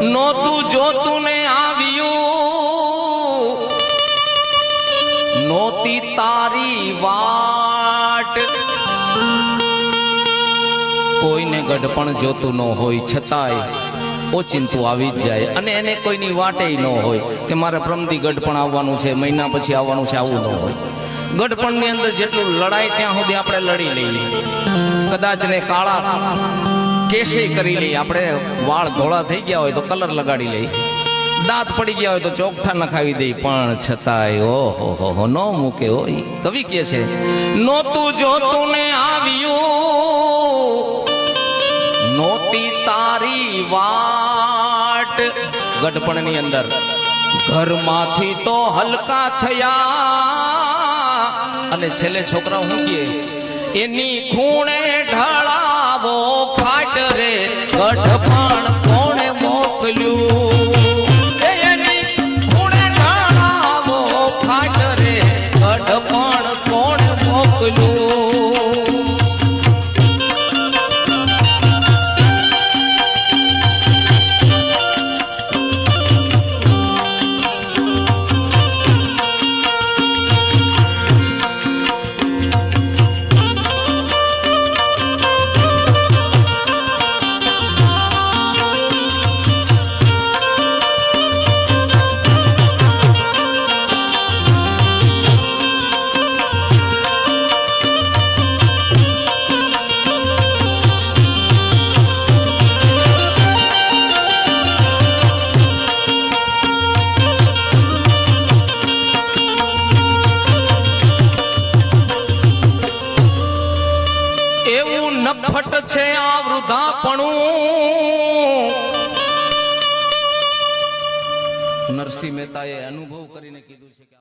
નોતું જોતું ને આવ્યું, નોતી તારી વાટ. કોઈને ગઢપણ જોતું ન હોય છતાંય ઓચિંતું આવી જ જાય, અને એને કોઈની વાટે ન હોય કે મારે પ્રમદી ગઢપણ આવવાનું છે, મહિના પછી આવવાનું છે, આવું ન હોય. ગઢપણની અંદર જેટલું લડાય ત્યાં સુધી આપણે લડી લઈએ. કદાચ ને કાળા કેશે કરી લઈએ, આપણે વાળ ધોળા થઈ ગયા હોય તો કલર લગાડી લઈએ, દાંત પડી ગયા હોય તો ચોકઠા નખાવી દઈ, પણ છતાંય ઓહો ન મૂકે હોય. કવિ કે છે નોતું જોતું ને આવ્યું, નોતી તારી વાટ. ગઢપણની અંદર ઘરમાંથી તો હલકા થયા, અને છેલ્લે છોકરા હું કે એની ખૂણે ઢળાવો ખાટ રે, ગઢપણ કોણે મોકલ્યું. એની ખૂણે ઢળાવો ખાટ રે, ગઢપણ કોણે મોકલ્યું. નફટ છે આ વૃદ્ધાપણું. નરસિંહ મહેતાએ અનુભવ કરીને કીધું છે કે